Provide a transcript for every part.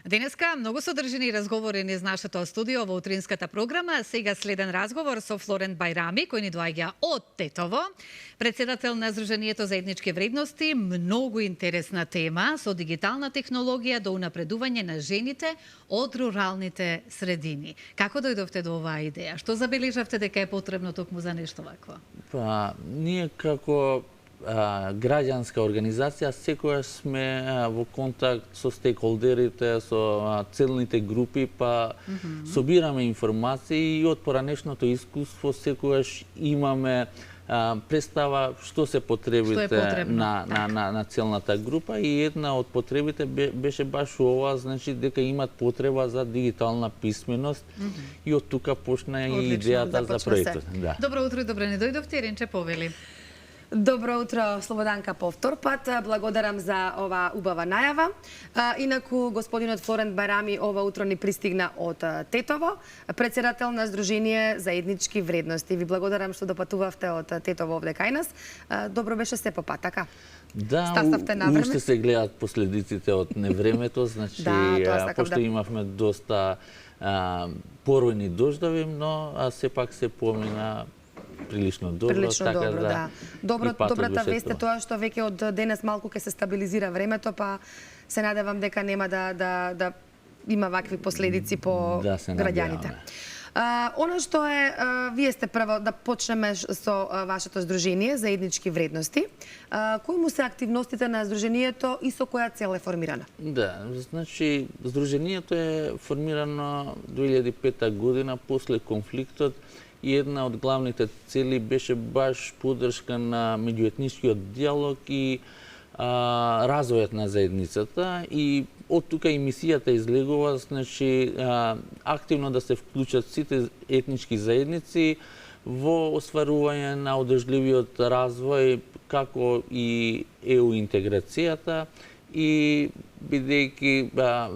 Денеска многу содржини разговори низ нашето студио во утринската програма. Сега следен разговор со Флорент Бајрами, кој ни доаѓа од Тетово, председател на Сдруженијето за етнички вредности. Многу интересна тема со дигитална технологија до унапредување на жените од руралните средини. Како дојдовте до оваа идеја? Што забележавте дека е потребно токму за нешто вакво? Па, ние како граѓанска организација секогаш сме во контакт со стейкхолдерите, со целните групи, па собираме информации и од поранешното искуство секогаш имаме представа што се потребите на целната група, и една од потребите беше баш ова, значи дека имат потреба за дигитална писменост, и од тука почна и идејата за проектот. Да. Добро утро и добре не дојдовте, Ренче повели. Добро утро, Слободанка, повтор пат. Благодарам за оваа убава најава. Инаку, господинот Флорент Бајрами ова утро ни пристигна од Тетово, председател на Сдружение за етнички вредности. Ви благодарам што допатувавте од Тетово овде кај нас. Добро беше се по пат, така? Да, уште се гледат последиците од невремето, значи, пошто имавме доста поројни дождови, но сепак се помина прилично добро, така да. Добрата вест е тоа што веќе од денес малку ќе се стабилизира времето, па се надевам дека нема да има вакви последици по граѓаните. Оно што е, вие сте прво да почнеме со вашето Сдружение за етнички вредности. Кои му се активностите на Сдруженијето и со која цел е формирана? Да, значи Сдруженијето е формирано 2005 година после конфликтот, и една од главните цели беше баш поддршка на меѓуетничкиот диалог и развојот на заедницата, и од тука и мисијата излегува, значи активно да се вклучат сите етнички заедници во остварување на одржливиот развој, како и ЕУ интеграцијата, и бидејќи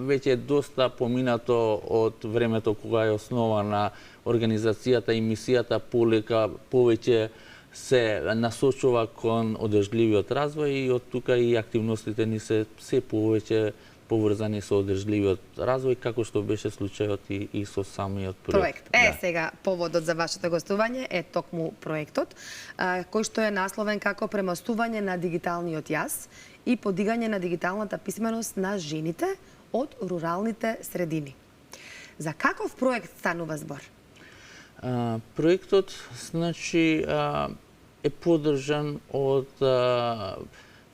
веќе е доста поминато од времето кога е основана организацијата и мисијата, полека повеќе се насочува кон одржливиот развој, и од тука и активностите ни се повеќе поврзани со одржливиот развој, како што беше случајот и со самиот проект. Сега поводот за вашето гостување е токму проектот, кој што е насловен како премостување на дигиталниот јас и подигање на дигиталната писменост на жените од руралните средини. За каков проект станува збор? Проектот, значи, е поддржан од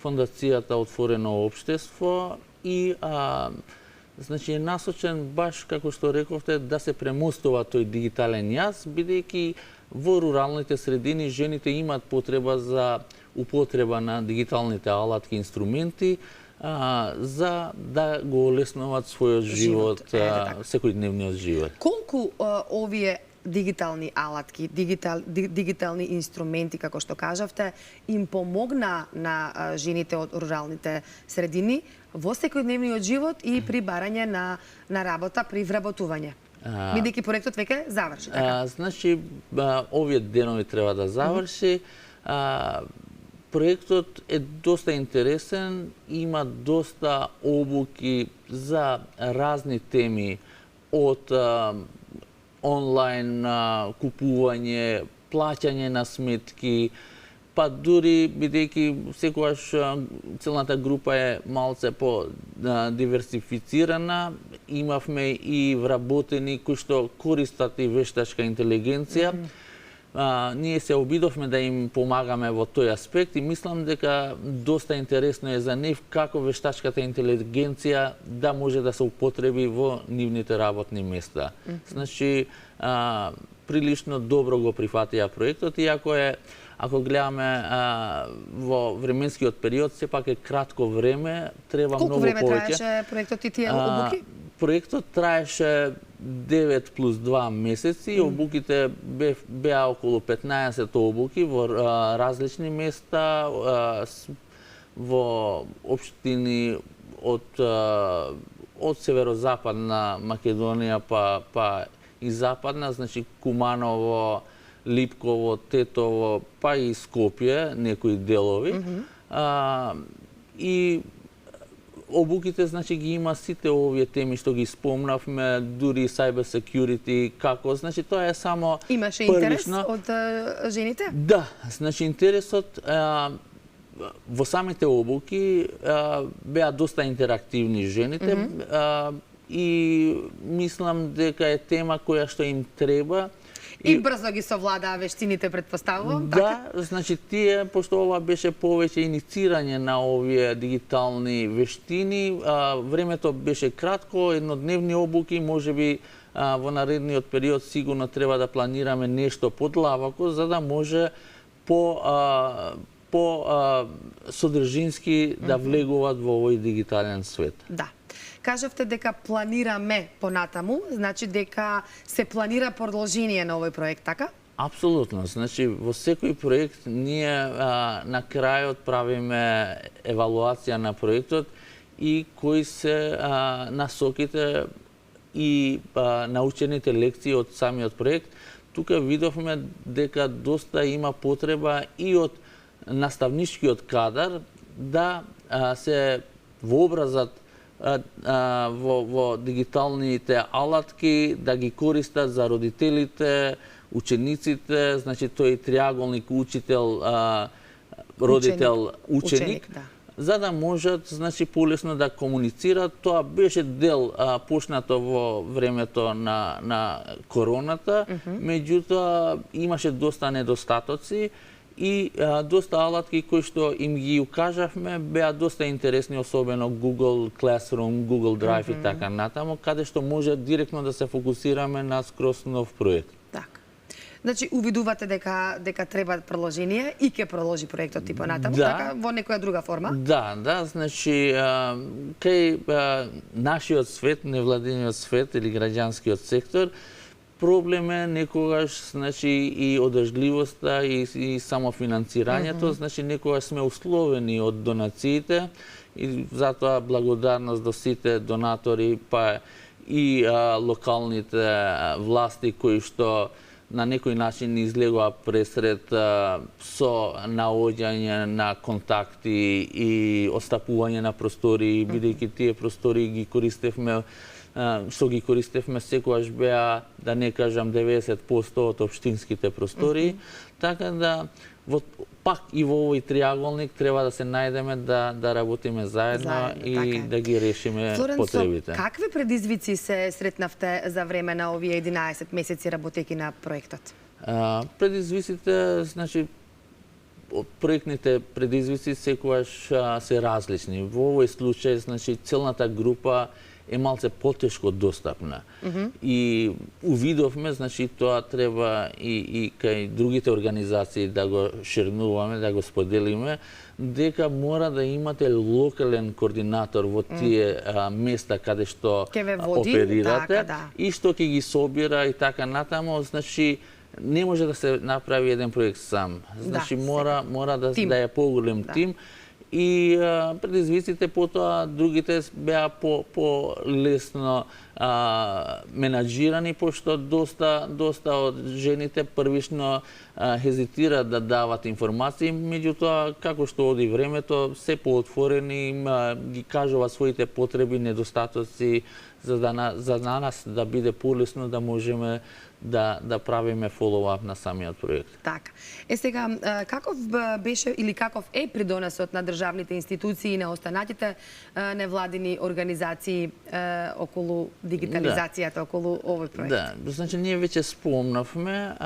Фондацијата Отворено општество и значи е насочен баш, како што рековте, да се премостува тој дигитален јас, бидејќи во руралните средини жените имаат потреба за употреба на дигиталните алатки, инструменти, за да го олеснуваат својот живот, секојдневниот живот. Колку овие дигитални алатки, дигитални инструменти, како што кажавте, им помогна на жените од руралните средини во секојдневниот живот и при барање на работа, при вработување? Бидејќи проектот веќе заврши, така? Значи, овие денови треба да заврши. Проектот е доста интересен, има доста обуки за разни теми, од онлайн купување, плаќање на сметки, па дури бидејќи секогаш целната група е малце по диверсифицирана, имавме и вработени кои што користат и вештачка интелигенција. Ние се обидовме да им помагаме во тој аспект, и мислам дека доста интересно е за нив како вештачката интелигенција да може да се употреби во нивните работни места. Значи, прилично добро го прифатија проектот, иако ако гледаме во временскиот период, сепак е кратко време, треба многу повеќе. Колку време траеше проектот и тие обуки? Проектот траеше 9 плюс 2 месеци, обуките беа околу 15 обуки во различни места, во општини од северозападна Македонија па и западна, значи Куманово, Липково, Тетово, па и Скопје, некои делови. И обуките, значи, ги има сите овие теми што ги спомнавме, дури cyber security, како, значи, тоа е само Имаше интерес од жените? Да, значи, интересот во самите обуки беа доста интерактивни жените и мислам дека е тема која што им треба. И брзо ги совладаа вештините, предпоставувам, да, така? Значи тие, пошто ова беше повеќе иницирање на овие дигитални вештини, времето беше кратко, еднодневни обуки, можеби во наредниот период сигурно треба да планираме нешто подлабоко, за да може по содржински да влегуваат во овој дигитален свет. Да. Кажавте дека планираме понатаму, значи дека се планира продолжение на овој проект, така? Апсолутно. Значи, во секој проект ние на крајот правиме евалуација на проектот и кои се насоките и научените лекции од самиот проект. Тука видовме дека доста има потреба и од наставничкиот кадар да се вообразат во дигиталните алатки, да ги користат за родителите, учениците, значи тој триаголник учител, родител, ученик, да. За да можат, значи, полесно да комуницираат. Тоа беше дел почнато во времето на короната, меѓутоа имаше доста недостатоци и доста алатки кои што им ги укажавме беа доста интересни, особено Google Classroom, Google Drive и така натаму, каде што може директно да се фокусираме на скроз нов проект. Така. Значи, увидувате дека треба продолжение и ќе продолжи проектот и понатаму, така, во некоја друга форма? Да, значи, кај нашиот свет, невладиниот свет или граѓанскиот сектор, проблем е некогаш, значи, и одржливоста и самофинансирањето, значи некогаш сме условени од донациите и затоа благодарност до сите донатори, па и локалните власти кои што на некој начин излегува пресред со наоѓање на контакти и остапување на простори, бидејќи тие простори ги користевме што ги користевме секогаш беа, да не кажам 90% од општинските простори, така да пак и во овој триаголник треба да се најдеме да работиме заедно и така, да ги решиме потребите. Какви предизвици се сретнавте за време на овие 11 месеци работејќи на проектот? Предизвиците, значи, проектните предизвици секогаш се различни. Во овој случај, значи, целната група е малце потешко достапна. И увидовме, значи, тоа треба и кај другите организации да го шернуваме, да го споделиме, дека мора да имате локален координатор во тие места каде што оперирате, и што ќе ги собира и така натаму, значи, не може да се направи еден проект сам. Значи, мора да е поголем тим. И предизвиците потоа другите беа по-лесно менаџирани, пошто доста од жените првично хезитираат да дават информации, меѓутоа како што оди времето се поотворени, ги кажуваат своите потреби, недостатоци, за нас да биде полесно да можеме да правиме фоллоуап на самиот проект. Така. Сега, каков беше или каков е придонесот на државните институции и на останатите невладини организации околу дигитализацијата, околу овој проект? Да, значи ние веќе спомнавме,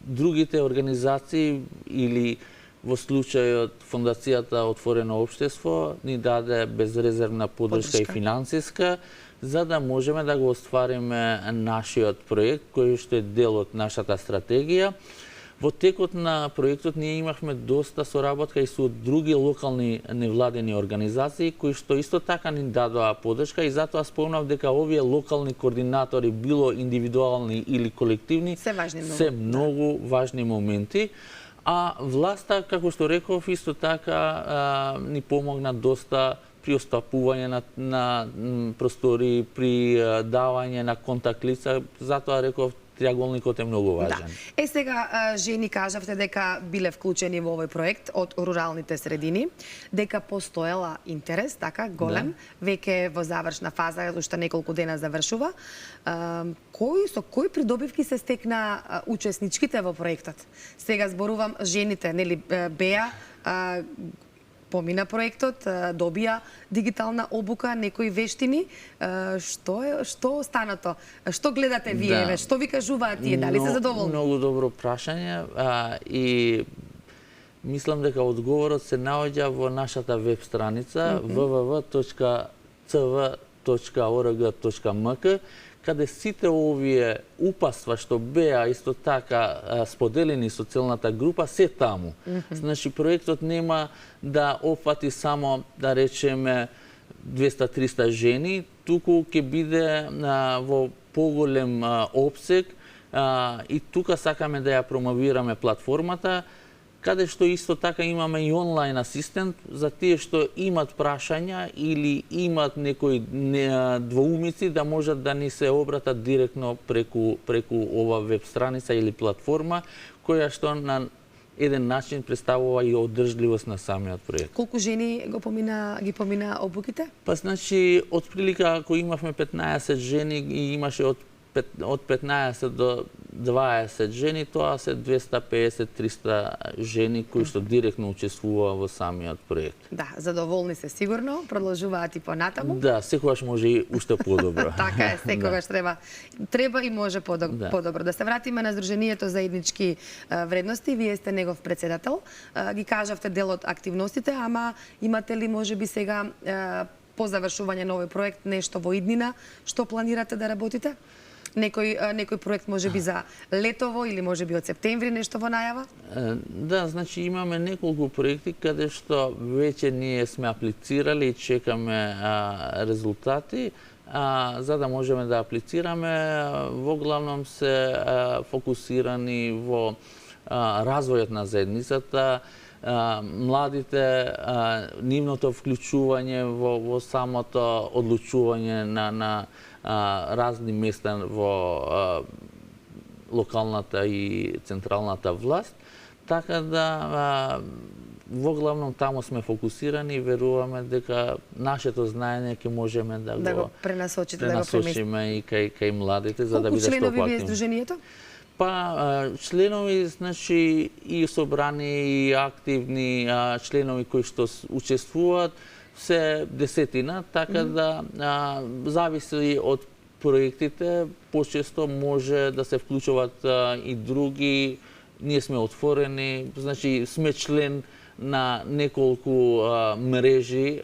другите организации или во случајот Фондацијата Отворено општество ни даде безрезервна поддршка и финансиска, за да можеме да го оствариме нашиот проект, кој што е дел од нашата стратегија. Во текот на проектот ние имавме доста соработка и со други локални невладени организации, кои што исто така ни дадоа поддршка, и затоа спомнав дека овие локални координатори, било индивидуални или колективни, се многу важни моменти. А власта, како што реков, исто така ни помогна доста при остапување на простори, при давање на контакт лица. Затоа реков, триаголникот е многу важен. Да. Сега, жени, кажавте дека биле вклучени во овој проект од руралните средини, дека постоела интерес, така, голем, веќе во завршна фаза, уште неколку дена завршува. Со кои придобивки се стекна учесничките во проектот? Сега зборувам жените, нели, беа, помина проектот, добија дигитална обука, некои вештини. Што останато? Што гледате вие? Што ви кажуваат тие? Дали се задоволни? Многу добро прашање и мислам дека одговорот се наоѓа во нашата веб страница www.cv.org.mk, каде сите овие упатства што беа исто така споделени со целната група се таму. Значи проектот нема да опфати само, да речеме, 200-300 жени, туку ќе биде во поголем опсег и тука сакаме да ја промовираме платформата, каде што исто така имаме и онлайн асистент за тие што имат прашања или имат некои двоумици да можат да ни се обратат директно преку ова веб страница или платформа, која што на еден начин представува и одржливост на самиот проект. Колку жени ги помина обуките? Па значи, отприлика ако имавме 15 жени и имаше од 15 до 20 жени, тоа се 250-300 жени кои што директно учествуваа во самиот проект. Да, задоволни се сигурно, продолжуваат и понатаму. Да, секогаш може и уште подобро. Така е, секогаш треба и може подобро. Да се вратиме на Сдруженијето заеднички вредности, вие сте негов председател. Ги кажавте дел од активностите, ама имате ли можеби сега по завршување на овој проект нешто во иднина што планирате да работите? Некој проект можеби за летово или можеби од септември нешто во најава? Да, значи имаме неколку проекти каде што веќе ние сме аплицирали и чекаме резултати. За да можеме да аплицираме, во главном се фокусирани во развојот на заедницата, младите, нивното вклучување во самото одлучување на разни места во локалната и централната власт, така да во главном таму сме фокусирани и веруваме дека нашето знаење ќе можеме да го пренасочиме и кај младите за да биде што поактивни. Колку членови ви е Сдруженијето? Па, членови, значи, и собрани, и активни членови кои што учествуваат, се десетина, така да зависи од проектите, почесто може да се вклучуваат и други. Ние сме отворени, значи сме член на неколку мрежи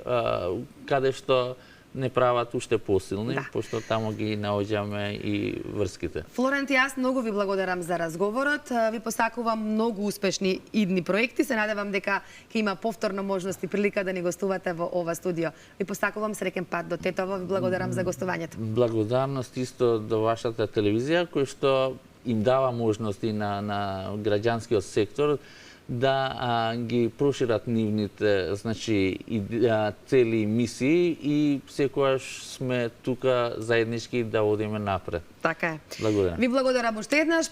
каде што не прават уште посилни, пошто таму ги наоѓаме и врските. Флорент, јас многу ви благодарам за разговорот. Ви посакувам многу успешни идни проекти. Се надевам дека ќе има повторно можност и прилика да ни гостувате во ова студио. Ви посакувам среќен пат до Тетово. Ви благодарам за гостувањето. Благодарност исто до вашата телевизија, кој што им дава можности на граѓанскиот сектор да ги прошират нивните, значи, цели мисии и секогаш сме тука заеднички да одиме напред. Така е. Благодарам. Ви благодарам уште еднаш.